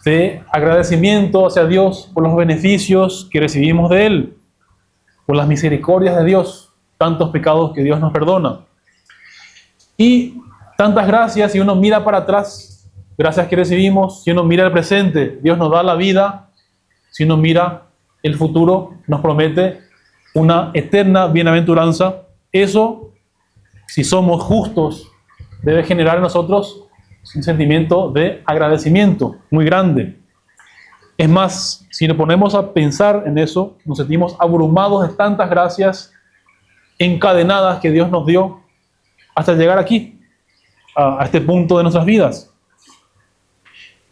de agradecimiento hacia Dios por los beneficios que recibimos de Él, por las misericordias de Dios, tantos pecados que Dios nos perdona. Y tantas gracias, si uno mira para atrás, gracias que recibimos, si uno mira el presente, Dios nos da la vida, si uno mira el futuro, nos promete una eterna bienaventuranza. Eso, si somos justos, debe generar en nosotros un sentimiento de agradecimiento muy grande. Es más, si nos ponemos a pensar en eso, nos sentimos abrumados de tantas gracias encadenadas que Dios nos dio hasta llegar aquí, a este punto de nuestras vidas.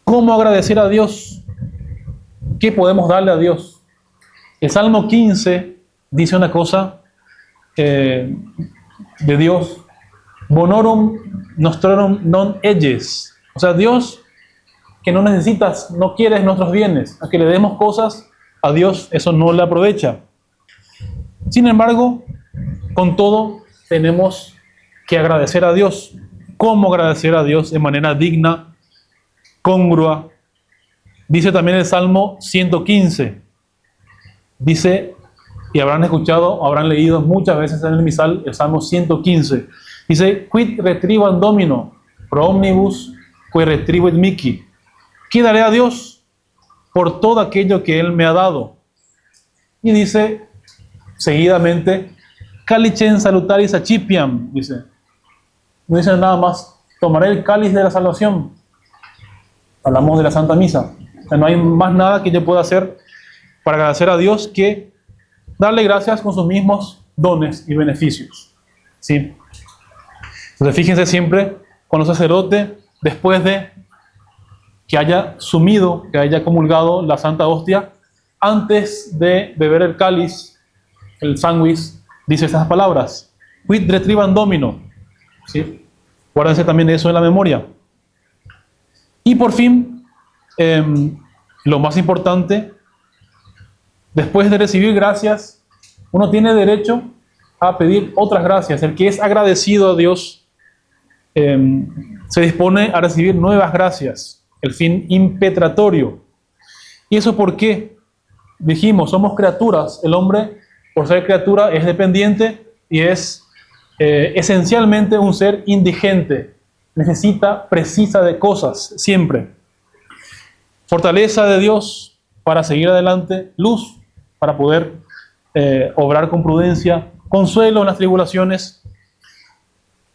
¿Cómo agradecer a Dios? ¿Qué podemos darle a Dios? El Salmo 15 dice una cosa de Dios: bonorum nostrorum non eges. O sea, Dios, que no necesitas, no quieres nuestros bienes, a que le demos cosas, a Dios eso no le aprovecha. Sin embargo, con todo, tenemos que agradecer a Dios. ¿Cómo agradecer a Dios de manera digna, congrua? Dice también el Salmo 115. Dice, y habrán escuchado, habrán leído muchas veces en el misal, el Salmo 115. Dice, quid retribuam Domino, pro omnibus, que retribuit mihi. ¿Qué daré a Dios por todo aquello que Él me ha dado? Y dice, seguidamente, calicen salutaris accipiam, dice. No dice nada más, tomaré el cáliz de la salvación. Hablamos de la Santa Misa. O sea, no hay más nada que yo pueda hacer para agradecer a Dios que darle gracias con sus mismos dones y beneficios. ¿Sí? Entonces fíjense siempre, cuando el sacerdote, después de que haya sumido, que haya comulgado la Santa Hostia, antes de beber el cáliz, el sanguis, dice estas palabras: quid retribuam Domino. ¿Sí? Guárdense también eso en la memoria. Y por fin, lo más importante, después de recibir gracias, uno tiene derecho a pedir otras gracias. El que es agradecido a Dios se dispone a recibir nuevas gracias, el fin impetratorio. ¿Y eso por qué? Dijimos, somos criaturas. El hombre, por ser criatura, es dependiente y es esencialmente un ser indigente. Precisa de cosas, siempre. Fortaleza de Dios para seguir adelante, luz para poder obrar con prudencia, consuelo en las tribulaciones.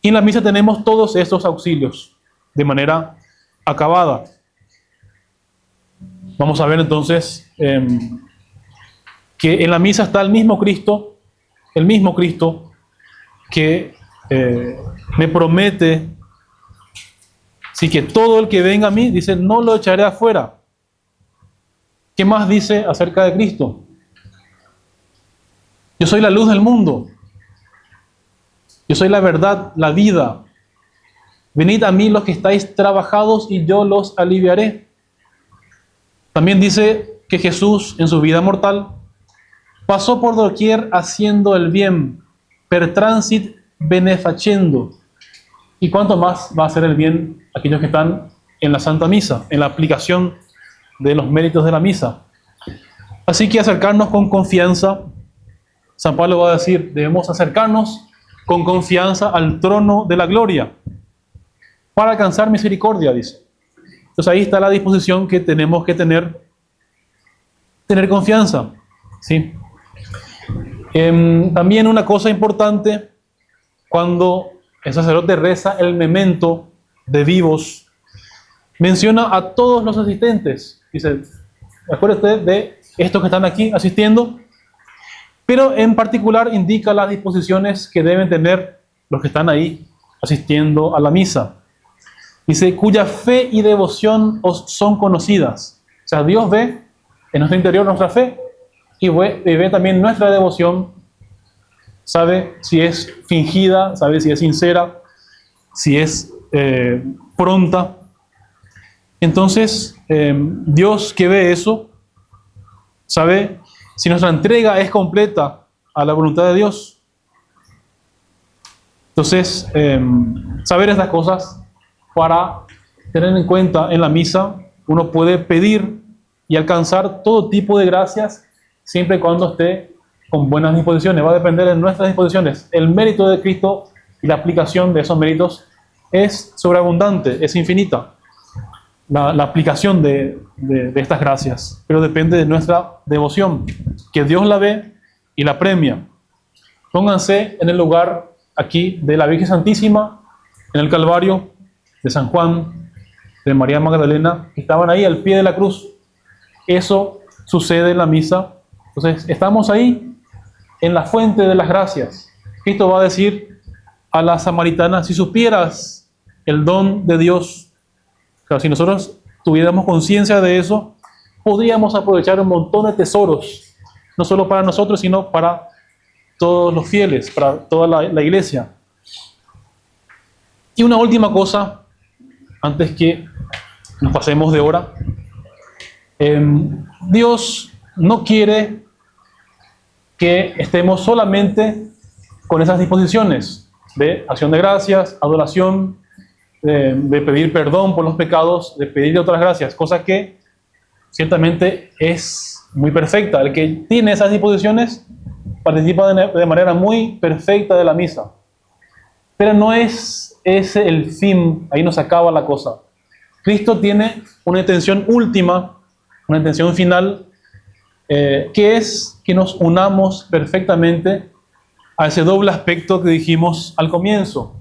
Y en la misa tenemos todos estos auxilios de manera acabada. Vamos a ver entonces que en la misa está el mismo Cristo que me promete, sí, que todo el que venga a mí, dice, no lo echaré afuera. ¿Qué más dice acerca de Cristo? Yo soy la luz del mundo. Yo soy la verdad, la vida. Venid a mí los que estáis trabajados y yo los aliviaré. También dice que Jesús en su vida mortal pasó por doquier haciendo el bien, per transit benefacendo. ¿Y cuánto más va a hacer el bien aquellos que están en la Santa Misa, en la aplicación de los méritos de la misa? Así que acercarnos con confianza. San Pablo va a decir, debemos acercarnos con confianza al trono de la gloria para alcanzar misericordia, dice. Entonces ahí está la disposición que tenemos que tener confianza, ¿sí? También una cosa importante, cuando el sacerdote reza el memento de vivos, menciona a todos los asistentes. Dice, acuérdate de estos que están aquí asistiendo, pero en particular indica las disposiciones que deben tener los que están ahí asistiendo a la misa. Dice, cuya fe y devoción os son conocidas. O sea, Dios ve en nuestro interior nuestra fe y ve también nuestra devoción. Sabe si es fingida, sabe si es sincera, si es pronta. Entonces, Dios que ve eso, sabe si nuestra entrega es completa a la voluntad de Dios. Entonces, saber estas cosas para tener en cuenta en la misa, uno puede pedir y alcanzar todo tipo de gracias siempre y cuando esté con buenas disposiciones. Va a depender de nuestras disposiciones. El mérito de Cristo y la aplicación de esos méritos es sobreabundante, es infinita. La aplicación de estas gracias, pero depende de nuestra devoción, que Dios la ve y la premia. Pónganse en el lugar aquí de la Virgen Santísima, en el Calvario, de San Juan, de María Magdalena, que estaban ahí al pie de la cruz. Eso sucede en la misa. Entonces, estamos ahí en la fuente de las gracias. Cristo va a decir a la samaritana, si supieras el don de Dios, claro, si nosotros tuviéramos conciencia de eso, podríamos aprovechar un montón de tesoros, no solo para nosotros, sino para todos los fieles, para toda la iglesia. Y una última cosa, antes que nos pasemos de hora. Dios no quiere que estemos solamente con esas disposiciones de acción de gracias, adoración, de pedir perdón por los pecados, de pedir otras gracias, cosa que ciertamente es muy perfecta. El que tiene esas disposiciones participa de manera muy perfecta de la misa. Pero no es ese el fin, ahí nos acaba la cosa. Cristo tiene una intención última, una intención final, que es que nos unamos perfectamente a ese doble aspecto que dijimos al comienzo.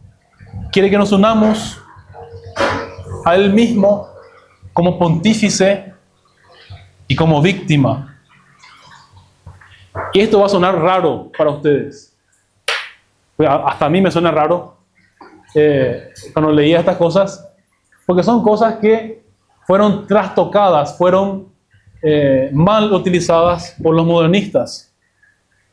Quiere que nos unamos a Él mismo como pontífice y como víctima. Y esto va a sonar raro para ustedes. Hasta a mí me suena raro cuando leía estas cosas, porque son cosas que fueron trastocadas, fueron mal utilizadas por los modernistas.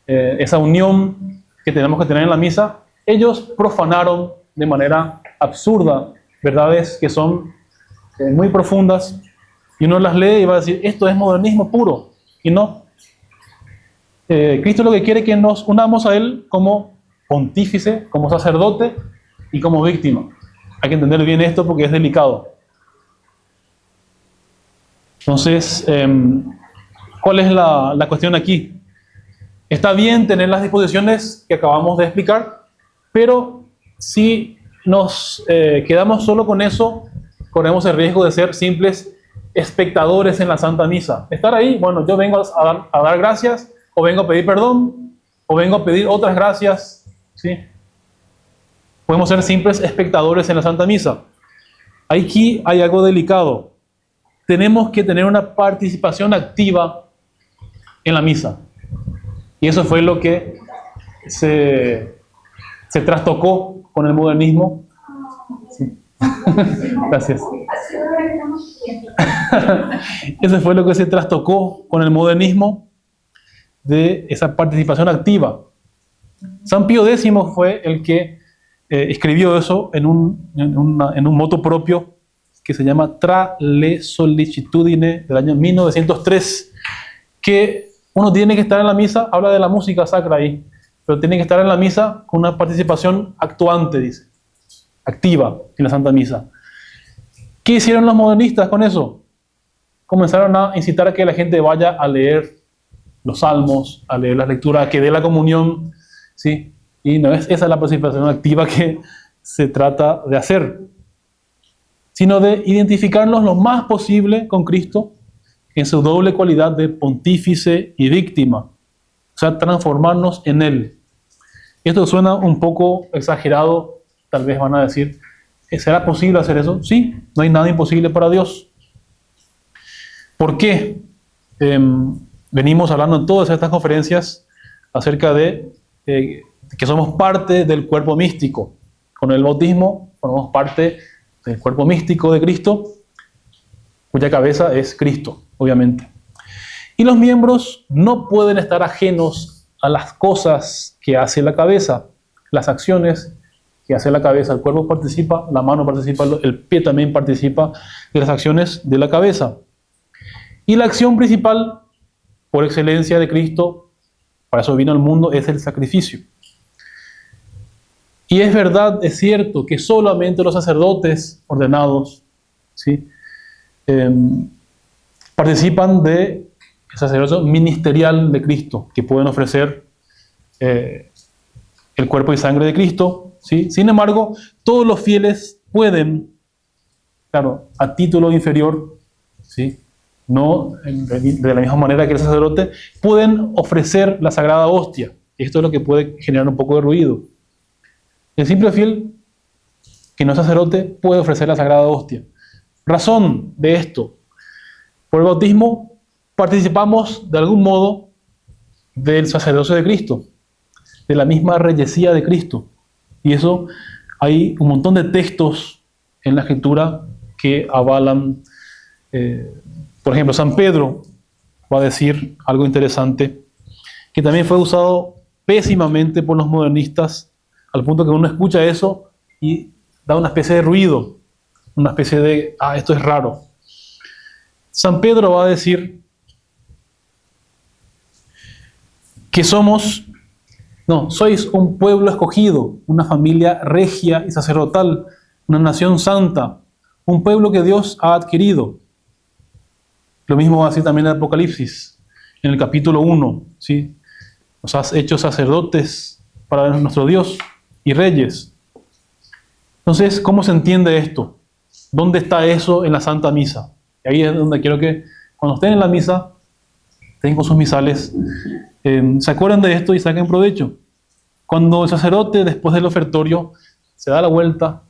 Esa unión que tenemos que tener en la misa, ellos profanaron de manera absurda verdades que son muy profundas Y uno las lee y va a decir, esto es modernismo puro. Y no. Cristo lo que quiere es que nos unamos a Él como pontífice, como sacerdote y como víctima. Hay que entender bien esto porque es delicado. Entonces, ¿cuál es la cuestión aquí? Está bien tener las disposiciones que acabamos de explicar, pero si nos quedamos solo con eso, corremos el riesgo de ser simples espectadores en la Santa Misa. Estar ahí, bueno, yo vengo a dar gracias, o vengo a pedir perdón, o vengo a pedir otras gracias, ¿sí? Podemos ser simples espectadores en la Santa Misa. Aquí hay algo delicado. Tenemos que tener una participación activa en la misa. Y eso fue lo que se trastocó con el modernismo. Sí. Gracias. Eso fue lo que se trastocó con el modernismo, de esa participación activa. San Pío X fue el que escribió eso en un motu propio que se llama Tra le sollicitudine del año 1903, que uno tiene que estar en la misa, habla de la música sacra ahí, pero tiene que estar en la misa con una participación actuante, dice, activa en la Santa Misa. ¿Qué hicieron los modernistas con eso? Comenzaron a incitar a que la gente vaya a leer los salmos, a leer las lecturas, a que dé la comunión, ¿sí? Y no es esa la participación activa que se trata de hacer, sino de identificarnos lo más posible con Cristo en su doble cualidad de pontífice y víctima, o sea, transformarnos en Él. Esto suena un poco exagerado, tal vez van a decir, ¿será posible hacer eso? Sí, no hay nada imposible para Dios. ¿Por qué? Venimos hablando en todas estas conferencias acerca de que somos parte del cuerpo místico. Con el bautismo formamos parte del cuerpo místico de Cristo, cuya cabeza es Cristo, obviamente. Y los miembros no pueden estar ajenos a las cosas que hace la cabeza, las acciones que hace la cabeza. El cuerpo participa, la mano participa, el pie también participa de las acciones de la cabeza. Y la acción principal, por excelencia de Cristo, para eso vino al mundo, es el sacrificio. Y es verdad, es cierto, que solamente los sacerdotes ordenados, ¿sí? Participan del sacerdocio ministerial de Cristo, que pueden ofrecer el cuerpo y sangre de Cristo, ¿sí? Sin embargo, todos los fieles pueden, claro, a título inferior, ¿sí? No de la misma manera que el sacerdote, pueden ofrecer la sagrada hostia. Esto es lo que puede generar un poco de ruido. El simple fiel, que no es sacerdote, puede ofrecer la sagrada hostia. Razón de esto: por el bautismo participamos de algún modo del sacerdocio de Cristo, de la misma reyesía de Cristo. Y eso, hay un montón de textos en la Escritura que avalan. Por ejemplo, San Pedro va a decir algo interesante, que también fue usado pésimamente por los modernistas, al punto que uno escucha eso y da una especie de ruido, una especie de, esto es raro. San Pedro va a decir que sois un pueblo escogido, una familia regia y sacerdotal, una nación santa, un pueblo que Dios ha adquirido. Lo mismo va a decir también el Apocalipsis, en el capítulo 1, ¿sí? Nos has hecho sacerdotes para nuestro Dios y reyes. Entonces, ¿cómo se entiende esto? ¿Dónde está eso en la Santa Misa? Y ahí es donde quiero que, cuando estén en la misa, estén con sus misales, se acuerden de esto y saquen provecho. Cuando el sacerdote, después del ofertorio, se da la vuelta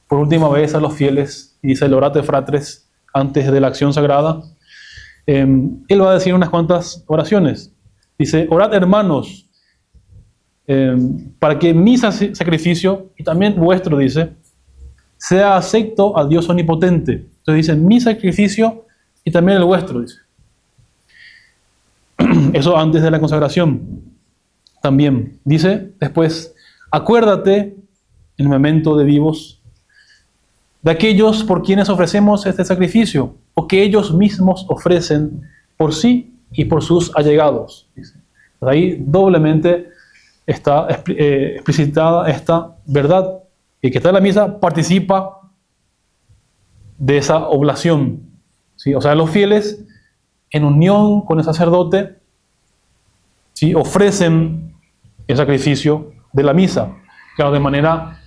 por última vez a los fieles y dice el Orate Fratres antes de la acción sagrada, él va a decir unas cuantas oraciones. Dice: orad, hermanos, para que mi sacrificio, y también vuestro, dice, sea acepto a Dios omnipotente. Entonces dice: mi sacrificio y también el vuestro, dice. Eso antes de la consagración. También dice después: acuérdate, en el memento de vivos, de aquellos por quienes ofrecemos este sacrificio, o que ellos mismos ofrecen por sí y por sus allegados. Dice. Ahí doblemente está explicitada esta verdad. El que está en la misa participa de esa oblación. ¿Sí? O sea, los fieles, en unión con el sacerdote, ¿sí?, ofrecen el sacrificio de la misa, claro, de manera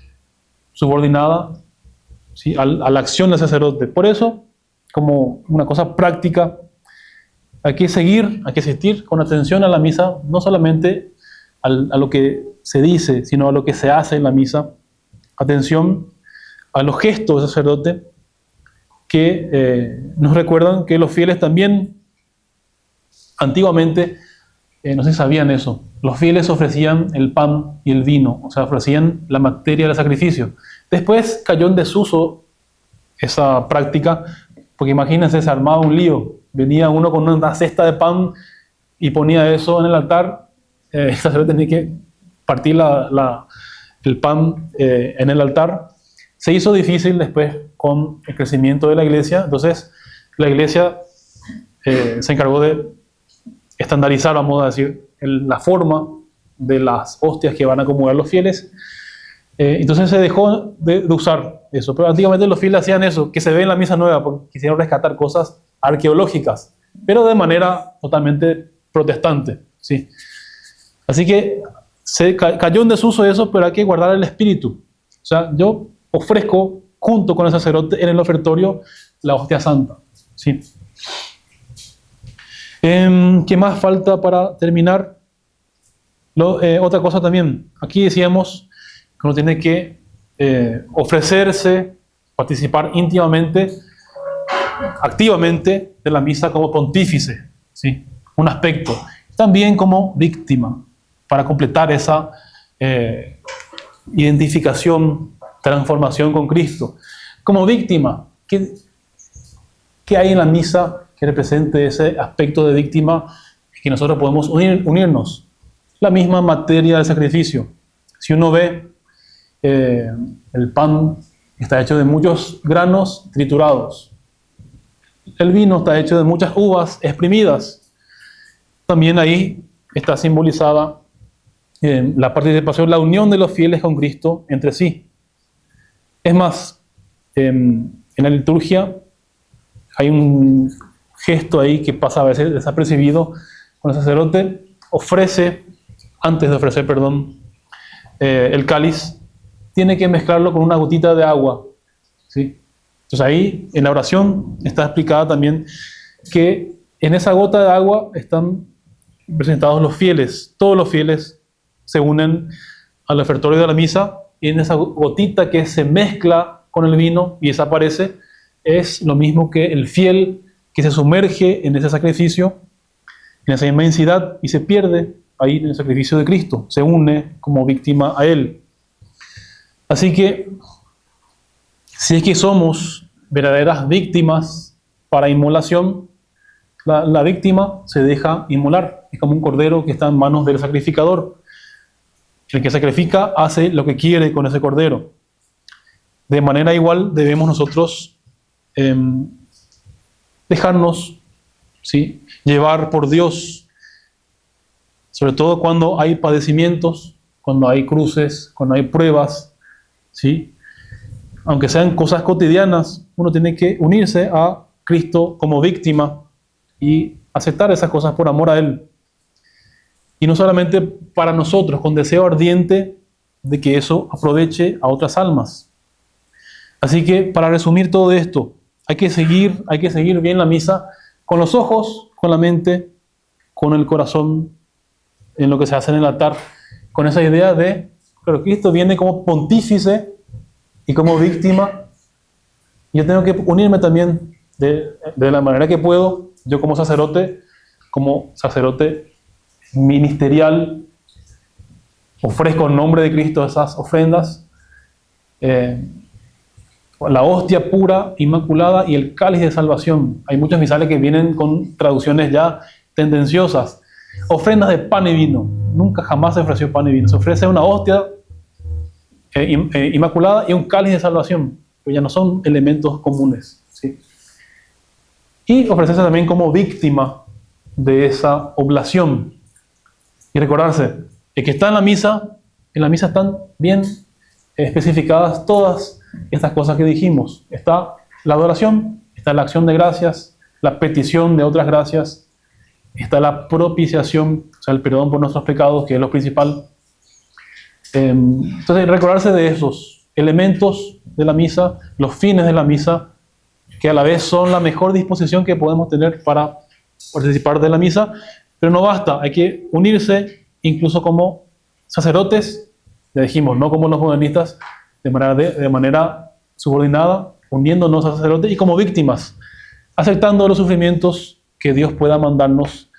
subordinada, ¿sí?, a la acción del sacerdote. Por eso, como una cosa práctica, hay que asistir con atención a la misa, no solamente a lo que se dice, sino a lo que se hace en la misa. Atención a los gestos del sacerdote que nos recuerdan que los fieles también, antiguamente, no sé si sabían eso, los fieles ofrecían el pan y el vino, o sea, ofrecían la materia del sacrificio. Después cayó en desuso esa práctica, porque imagínense, se armaba un lío. Venía uno con una cesta de pan y ponía eso en el altar. El sacerdote tenía que partir el pan en el altar. Se hizo difícil después con el crecimiento de la iglesia. Entonces, la iglesia se encargó de estandarizar, vamos a decir, la forma de las hostias que van a acomodar los fieles. Entonces se dejó de usar eso. Pero antiguamente los fieles hacían eso, que se ve en la misa nueva, porque quisieron rescatar cosas arqueológicas, pero de manera totalmente protestante, ¿sí? Así que se cayó en desuso eso, pero hay que guardar el espíritu. O sea, yo ofrezco junto con el sacerdote en el ofertorio la hostia santa, ¿sí? ¿Qué más falta para terminar? Otra cosa también. Aquí decíamos que uno tiene que ofrecerse, participar íntimamente, activamente de la misa como pontífice, ¿sí? Un aspecto. También como víctima, para completar esa identificación, transformación con Cristo. Como víctima, ¿qué hay en la misa que represente ese aspecto de víctima que nosotros podemos unirnos? La misma materia del sacrificio. Si uno ve el pan está hecho de muchos granos triturados. El vino está hecho de muchas uvas exprimidas. También ahí está simbolizada la participación, la unión de los fieles con Cristo entre sí. Es más, en la liturgia hay un gesto ahí que pasa a veces desapercibido. Cuando el sacerdote antes de ofrecer, el cáliz, tiene que mezclarlo con una gotita de agua, ¿sí? Entonces ahí en la oración está explicada también que en esa gota de agua están presentados los fieles. Todos los fieles se unen al ofertorio de la misa y en esa gotita que se mezcla con el vino y desaparece es lo mismo que el fiel que se sumerge en ese sacrificio, en esa inmensidad y se pierde ahí en el sacrificio de Cristo, se une como víctima a Él. Así que, si es que somos verdaderas víctimas para inmolación, la víctima se deja inmolar. Es como un cordero que está en manos del sacrificador. El que sacrifica hace lo que quiere con ese cordero. De manera igual debemos nosotros dejarnos, ¿sí?, llevar por Dios, sobre todo cuando hay padecimientos, cuando hay cruces, cuando hay pruebas, ¿sí? Aunque sean cosas cotidianas, uno tiene que unirse a Cristo como víctima y aceptar esas cosas por amor a Él. Y no solamente para nosotros, con deseo ardiente de que eso aproveche a otras almas. Así que, para resumir todo esto, hay que seguir bien la misa con los ojos, con la mente, con el corazón, en lo que se hace en el altar, con esa idea de que Cristo viene como pontífice y como víctima. Yo tengo que unirme también de la manera que puedo, yo como sacerdote ministerial, ofrezco en nombre de Cristo esas ofrendas, la hostia pura, inmaculada y el cáliz de salvación. Hay muchos misales que vienen con traducciones ya tendenciosas. Ofrendas de pan y vino. Nunca jamás se ofreció pan y vino. Se ofrece una hostia inmaculada y un cáliz de salvación, que ya no son elementos comunes, ¿sí? y ofrecerse también como víctima de esa oblación. Y recordarse, el que está en la misa están bien especificadas todas estas cosas que dijimos. Está la adoración, está la acción de gracias, la petición de otras gracias, está la propiciación, o sea, el perdón por nuestros pecados, que es lo principal. Entonces, recordarse de esos elementos de la misa, los fines de la misa, que a la vez son la mejor disposición que podemos tener para participar de la misa, pero no basta, hay que unirse incluso como sacerdotes, ya dijimos, no como los modernistas, de manera subordinada, uniéndonos a sacerdotes, y como víctimas, aceptando los sufrimientos que Dios pueda mandarnos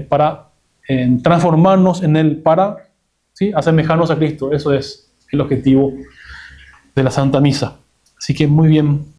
para transformarnos en Él, para ¿sí? asemejarnos a Cristo. Eso es el objetivo de la Santa Misa. Así que muy bien.